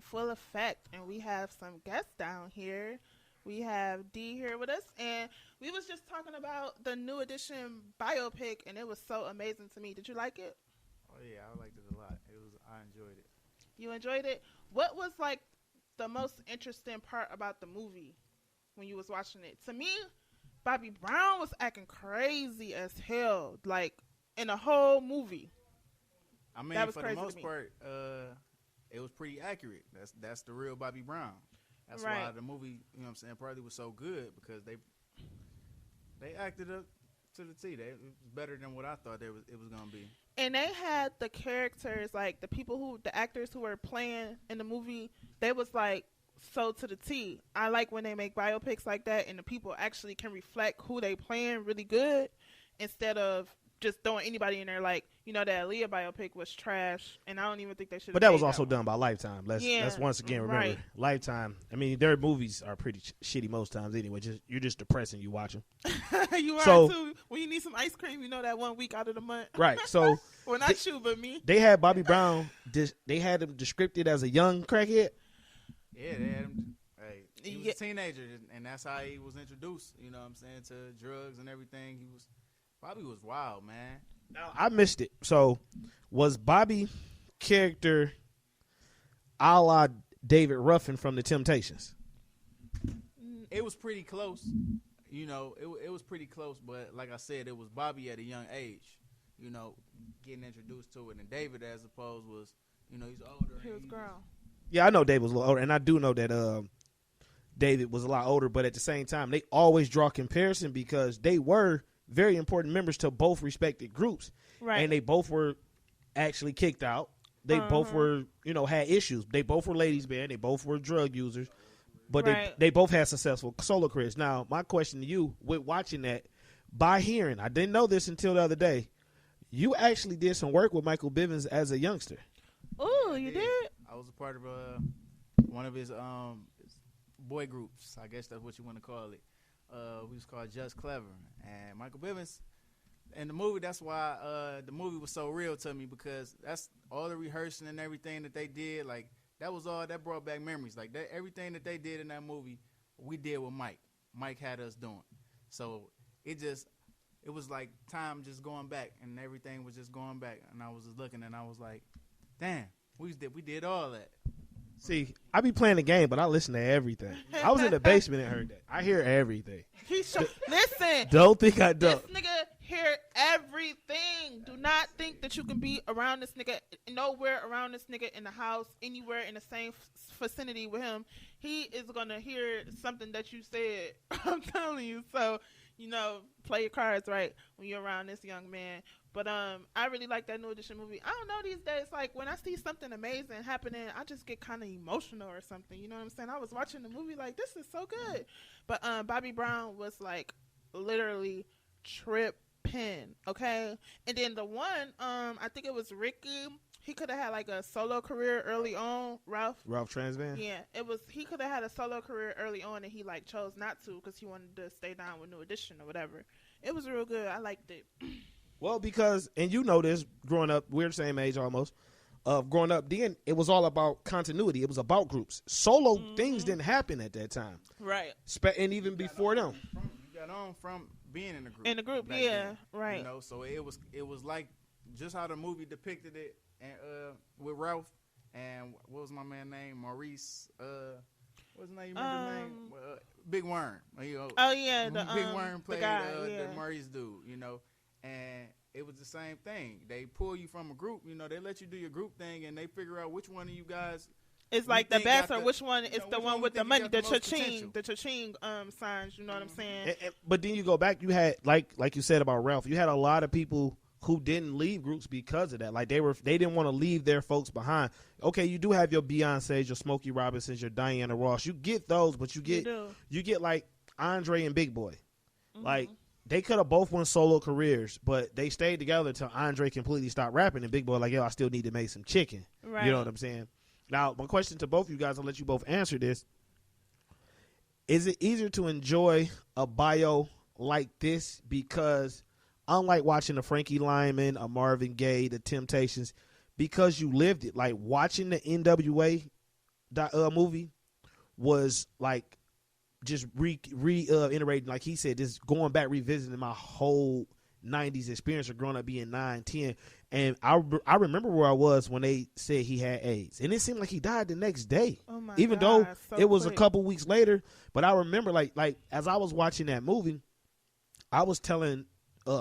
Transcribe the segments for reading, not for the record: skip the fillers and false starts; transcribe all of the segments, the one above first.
full effect, and we have some guests down here. We have D here with us, and we was just talking about the new edition biopic, and it was so amazing to me. Did you like it? Oh yeah, I liked it a lot. I enjoyed it. You enjoyed it? What was like the most interesting part about the movie when you was watching it? To me, Bobby Brown was acting crazy as hell, like in the whole movie. I mean, That was for the crazy to most me. part, it was pretty accurate. That's the real Bobby Brown. That's Right. why the movie, you know what I'm saying, probably was so good because they acted up to the T. It was better than what I thought it was gonna be. And they had the characters, like the actors who were playing in the movie, they was like so to the T. I like when they make biopics like that and the people actually can reflect who they playing really good instead of just throwing anybody in there. Like, you know, that Aaliyah biopic was trash, and I don't even think they should have. But that was made also one. done by Lifetime. Let's once again remember, right. Lifetime. I mean, their movies are pretty shitty most times anyway. You're just depressing. You watch them. You are So- too. When you need some ice cream, you know that 1 week out of the month. Right. So Well, not you, but me. they had Bobby Brown. They had him descripted as a young crackhead. Yeah, they had him. Hey, he was Yeah. a teenager, and that's how he was introduced. You know what I'm saying, to drugs and everything. Bobby was wild, man. Now I missed it. So was Bobby character a la David Ruffin from the Temptations? It was pretty close. You know, it was pretty close, but like I said, it was Bobby at a young age, you know, getting introduced to it. And David, as opposed, was, you know, he's older. He was and grown. Yeah, I know David was a little older, and I do know that David was a lot older. But at the same time, they always draw comparison because they were very important members to both respected groups, Right. and they both were actually kicked out. They both were, you know, had issues. They both were ladies' man. They both were drug users, but Right. they both had successful solo careers. Now, my question to you, with watching that, by hearing, I didn't know this until the other day, you actually did some work with Michael Bivins as a youngster. Ooh, you did? I was a part of one of his boy groups. I guess that's what you want to call it. We was called Just Clever, and Michael Bivins. And the movie, that's why the movie was so real to me, because that's all the rehearsing and everything that they did. Like, that was all that brought back memories. Like, that everything that they did in that movie, we did with Mike. Mike had us doing. So it was like time just going back, and everything was just going back. And I was just looking, and I was like, damn, we did all that. See, I be playing the game, but I listen to everything. I was in the basement and heard that. I hear everything. Listen. Don't think I don't. This nigga hear everything. Do not think that you can be around this nigga, nowhere around this nigga in the house, anywhere in the same vicinity with him. He is going to hear something that you said. I'm telling you. So, you know, play your cards right when you're around this young man. But I really like that new edition movie. I don't know these days, like when I see something amazing happening, I just get kind of emotional or something. You know what I'm saying? I was watching the movie like, this is so good. But Bobby Brown was like literally tripping, okay? And then the one, I think it was Ricky. He could have had like a solo career early on, Ralph Transvan? Yeah, he could have had a solo career early on, and he like chose not to because he wanted to stay down with New Edition or whatever. It was real good. I liked it. Well, because, and you know this, growing up, we're the same age almost. Growing up then, it was all about continuity. It was about groups. Solo things didn't happen at that time. Right. And even before them. You got on from being in the group. In the group, back yeah, then, right. You know, so it was like just how the movie depicted it, and with Ralph and what was my man's name, Maurice. What's his name? You remember his name? Big Worm. You know, Oh yeah, Big Worm played the guy, yeah. the Maurice dude. You know, and it was the same thing. They pull you from a group. You know, they let you do your group thing, and they figure out which one of you guys. It's we like the think best, got or the- which one you is know, the which one one with we the think money, got the the most cha-ching, potential. the cha-ching signs. You know what I'm saying? But then you go back, you had, like you said about Ralph, you had a lot of people who didn't leave groups because of that. Like they didn't want to leave their folks behind. Okay, you do have your Beyonces, your Smokey Robinsons, your Diana Ross. You get those, but you get like Andre and Big Boy. Like they could have both won solo careers, but they stayed together until Andre completely stopped rapping, and Big Boy like, yo, I still need to make some chicken. Right. You know what I'm saying? Now, my question to both of you guys, I'll let you both answer this. Is it easier to enjoy a bio like this because, unlike watching a Frankie Lyman, a Marvin Gaye, the Temptations, because you lived it, like watching the NWA movie was like just reiterating, like he said, just going back revisiting my whole 90s experience of growing up being 9, 10. And I remember where I was when they said he had AIDS, and it seemed like he died the next day. Oh my even God, though so it was quick. a couple weeks later. But I remember like as I was watching that movie, I was telling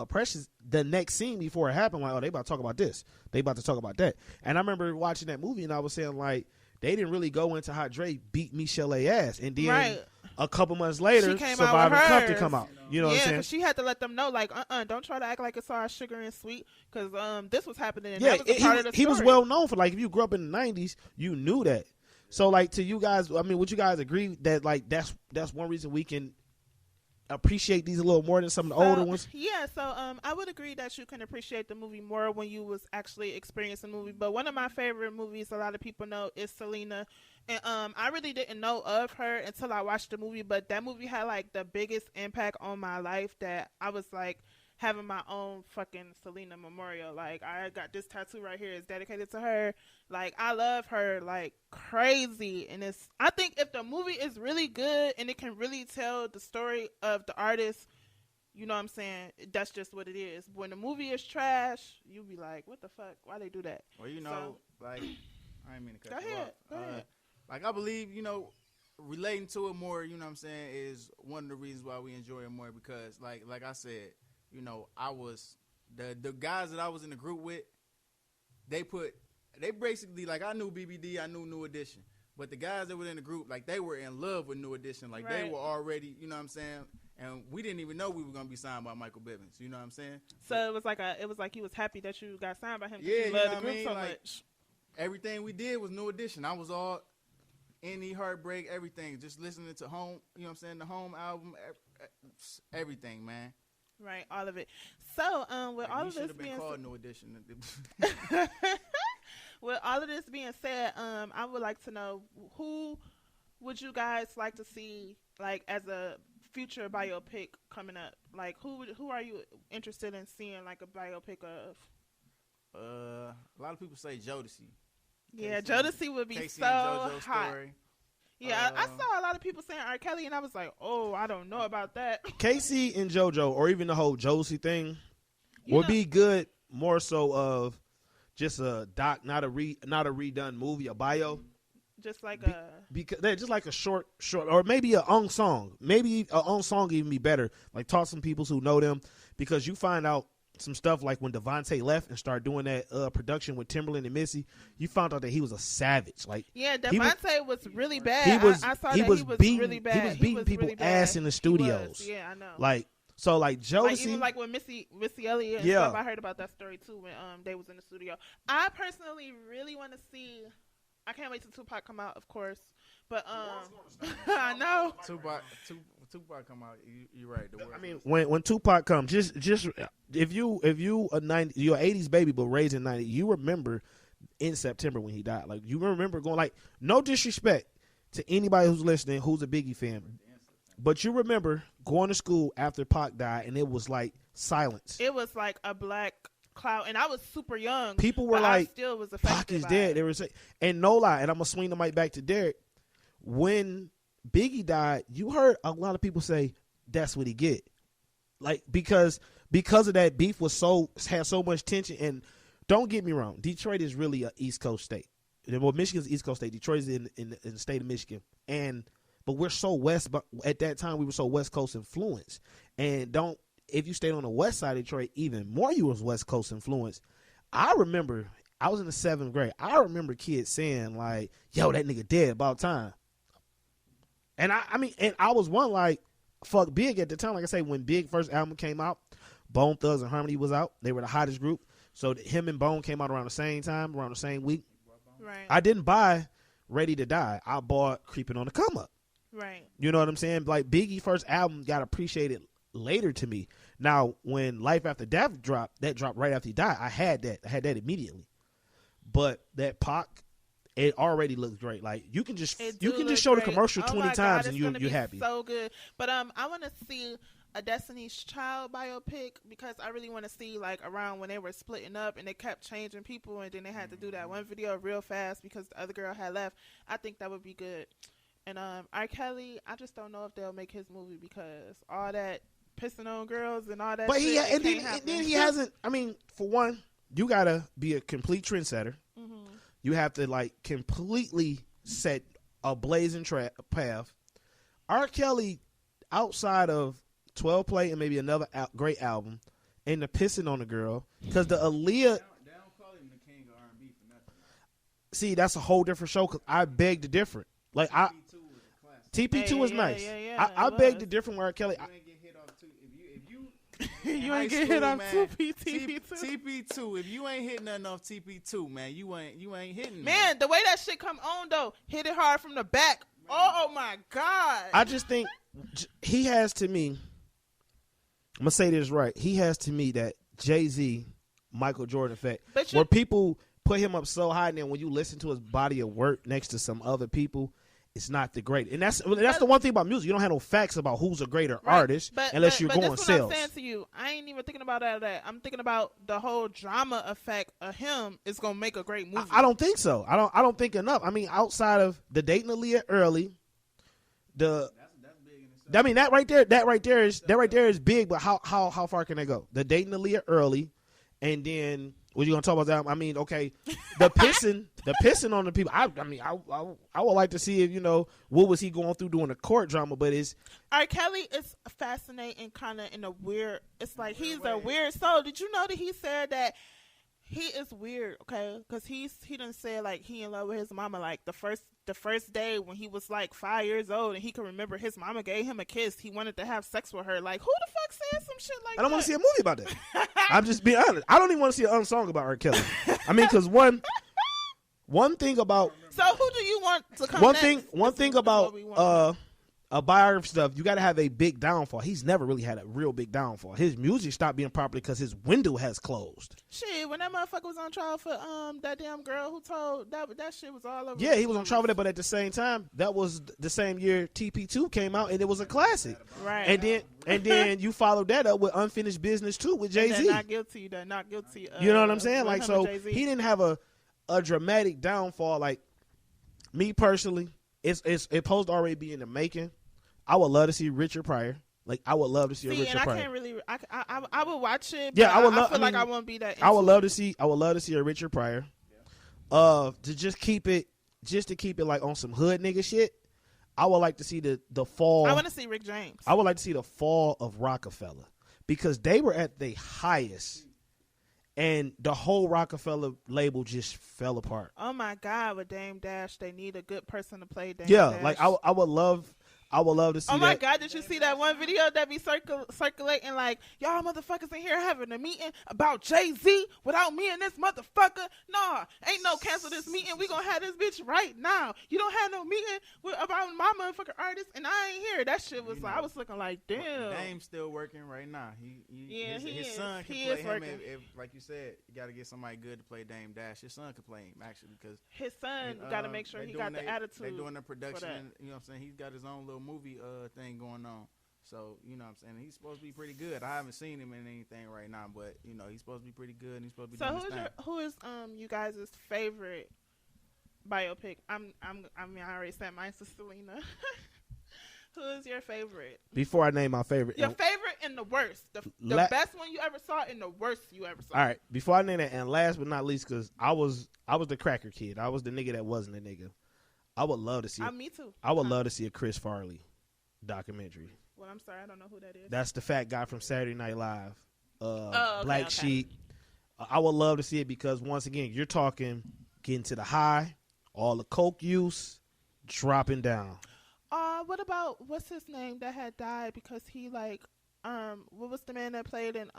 Precious the next scene before it happened, like, oh, they about to talk about this, they about to talk about that. And I remember watching that movie and I was saying, like, they didn't really go into how Dre beat Michelle ass, and then Right. a couple months later, She came out Survivor with Cup to hers. come out. You know what I'm Yeah, saying? because she had to let them know, like, don't try to act like it's all sugar and sweet, because this was happening. And Yeah, that was a part of the he was story. well known for, like, if you grew up in the 90s, you knew that. So, like, to you guys, I mean, would you guys agree that, like, that's one reason we can appreciate these a little more than some of the older ones? Yeah, so I would agree that you can appreciate the movie more when you was actually experiencing the movie. But one of my favorite movies, a lot of people know, is Selena. And I really didn't know of her until I watched the movie. But that movie had, like, the biggest impact on my life that I was, like, having my own fucking Selena memorial. Like, I got this tattoo right here. It's dedicated to her. Like, I love her like crazy. And I think if the movie is really good and it can really tell the story of the artist, you know what I'm saying, that's just what it is. When the movie is trash, you be like, what the fuck? Why they do that? Well, you know, like, I didn't mean to cut Go you ahead. off. Go ahead. Like, I believe, you know, relating to it more, you know what I'm saying, is one of the reasons why we enjoy it more, because, like I said, you know, I was, the guys that I was in the group with, they basically, like, I knew BBD, I knew New Edition, but the guys that were in the group, like, they were in love with New Edition. Like, Right. they were already, you know what I'm saying, and we didn't even know we were going to be signed by Michael Bivins, you know what I'm saying? So it was like he was happy that you got signed by him because Yeah, you you love know the what I group mean? so Like, much. Everything we did was New Edition. I was all any heartbreak, everything. Just listening to Home, you know what I'm saying, the Home album, everything, man. Right, all of it. So with Like, all we of should this have been being called New Edition. with all of this being said, I would like to know, who would you guys like to see, like, as a future biopic coming up? Like, who are you interested in seeing, like, a biopic of? A lot of people say Jodeci. Yeah, Casey- Jodeci would be Casey so and JoJo's hot. story. Yeah, I saw a lot of people saying R. Kelly, and I was like, oh, I don't know about that. Casey and JoJo, or even the whole Josie thing, You would know- be good more so of just a doc, not a redone movie, a bio. Just like Because they're just like a short, or maybe a own song. Maybe a own song even be better. Like, talk to some people who know them, because you find out some stuff like when Devontae left and started doing that production with Timberland and Missy, you found out that he was a savage. Like, yeah, he was- Devontae was really bad. he was I saw he that was he was beating really bad. he was beating people really bad. ass in the He studios. was. Yeah, I know. Like, so like Like, Jodeci, even like with Missy Elliott and Yeah. stuff, I heard about that story too when they was in the studio. I personally really want to see. I can't wait till Tupac come out, of course. But I know. Tupac come out. You're right. The I mean, when Tupac comes, just if you a 90, you're an 80s baby but raised in 90, you remember in September when he died. Like, you remember going, like, no disrespect to anybody who's listening who's a Biggie fan, but you remember going to school after Pac died and it was like silence. It was like a black cloud, and I was super young. People were but I like, still was affected Pac is by dead. it. They were saying, and no lie, and I'm gonna swing the mic back to Derek. When Biggie died, you heard a lot of people say that's what he get, like, because of that beef had so much tension. And don't get me wrong, Detroit is really an East Coast state. Well, Michigan's East Coast state. Detroit is in the state of Michigan, but we're so west. But at that time, we were so West Coast influenced. And if you stayed on the west side of Detroit, even more you was West Coast influenced. I remember I was in the 7th grade. I remember kids saying, like, "Yo, that nigga dead about time." And I mean, and I was one, like, fuck Big at the time. Like I say, when Big first album came out, Bone Thugs and Harmony was out. They were the hottest group. So him and Bone came out around the same time, around the same week. Right. I didn't buy Ready to Die. I bought Creeping on the Come Up. Right. You know what I'm saying? Like, Biggie's first album got appreciated later to me. Now, when Life After Death dropped, that dropped right after he died. I had that immediately. But that Pac, it already looks great. Like, you can just show the commercial 20 times and you're happy. So good. But I want to see a Destiny's Child biopic because I really want to see like around when they were splitting up and they kept changing people and then they had to do that one video real fast because the other girl had left. I think that would be good. And R. Kelly, I just don't know if they'll make his movie because all that pissing on girls and all that. But shit, and then he hasn't. I mean, for one, you gotta be a complete trendsetter. Mm-hmm. You have to like completely set a blazing path. R. Kelly, outside of 12 Play and maybe another great album, and the pissing on the girl, because the Aaliyah. They don't call him the king of R&B for nothing. See, that's a whole different show. Cause I beg to differ. Like TP2 is nice. I beg to differ with R. Kelly. You ain't get hit off too. If you you ain't get hit off TP2. TP2. If you ain't hitting nothing off TP2, man, you ain't hitting. Man, the way that shit come on though, hit it hard from the back. Man. Oh my God. I just think he has to me. I'm gonna say this right. He has to me that Jay-Z, Michael Jordan effect, where people put him up so high, and then when you listen to his body of work next to some other people, it's not the great. And that's the one thing about music. You don't have no facts about who's a greater artist unless you're going sales. I'm saying to you, I ain't even thinking about that. I'm thinking about the whole drama effect of him is gonna make a great movie. I don't think so. I don't think enough. I mean, outside of the dating Aaliyah early, that's big in itself. I mean, that right there is big. But how far can they go? The dating Aaliyah early, and then. What you gonna talk about that? I mean, okay, the pissing on the people. I would like to see if what was he going through doing the court drama. But it's R. Kelly is fascinating, kind of in a weird. It's like he's a weird soul. Did you know that he said that he is weird? Okay, because he done said like he in love with his mama. Like the first day when he was like 5 years old and he can remember his mama gave him a kiss. He wanted to have sex with her. Like who the fuck said some shit like that? I don't want to see a movie about that. I'm just being honest. I don't even want to see an unsong about R. Kelly. I mean, because one thing about who do you want to come one thing about a biography stuff, you got to have a big downfall. He's never really had a real big downfall. His music stopped being popular because his window has closed. Shit, when that motherfucker was on trial for that damn girl who told that shit was all over. Yeah, he was on trial for that, but at the same time, that was the same year TP2 came out and it was a classic. Right. And then you followed that up with Unfinished Business too with Jay-Z. They're not guilty. They're not guilty. You know what I'm saying? Like, so he didn't have a dramatic downfall. Like me personally, it's supposed to already be in the making. I would love to see Richard Pryor. Like I would love to see a Richard Pryor. I can't really. I would watch it. But yeah, I would. I feel like I won't be that. I would love to see. I would love to see a Richard Pryor. To keep it like on some hood nigga shit. I would like to see the fall. I want to see Rick James. I would like to see the fall of Rockefeller because they were at the highest. And the whole Rockefeller label just fell apart. Oh my God! With Dame Dash, they need a good person to play Dame Dash. Like I would love to see that. Oh my God, did you see that one video that be circulating like, y'all motherfuckers in here having a meeting about Jay-Z without me and this motherfucker? Nah, ain't no cancel this meeting. We gonna have this bitch right now. You don't have no meeting about my motherfucking artist and I ain't here. That shit was I was looking like, damn. Dame's still working right now. His son can he play him if, like you said, you got to get somebody good to play Dame Dash. His son can play him actually because his son got to make sure he got the attitude. They're doing the production. You know what I'm saying? He's got his own little movie thing going on. So, you know what I'm saying? He's supposed to be pretty good. I haven't seen him in anything right now, but, he's supposed to be pretty good and he's supposed to be doing his thing. Who is you guys' favorite biopic? I already said mine to Selena. Who is your favorite? Before I name my favorite. Your favorite and the worst. The best one you ever saw and the worst you ever saw. All right. Before I name that, and last but not least, because I was the cracker kid. I was the nigga that wasn't a nigga. I would love to see me too. I would love to see a Chris Farley documentary. Well, I'm sorry, I don't know who that is. That's the fat guy from Saturday Night Live. Black Sheep. I would love to see it because once again, you're talking getting to the high, all the coke use, dropping down. What about what's his name that had died because he what was the man that played in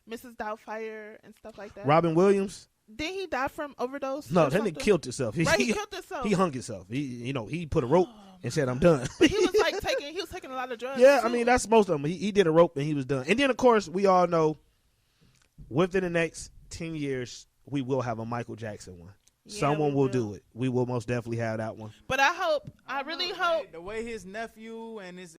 Mrs. Doubtfire and stuff like that? Robin Williams. Did he die from overdose? No, that nigga killed himself. Right, he killed himself. He hung himself. He put a rope and said, "I'm done." But he was taking a lot of drugs. Yeah, too. I mean that's most of them. He did a rope and he was done. And then of course we all know, within the next 10 years we will have a Michael Jackson one. Yeah, someone will do it. We will most definitely have that one. But I really hope the way his nephew and his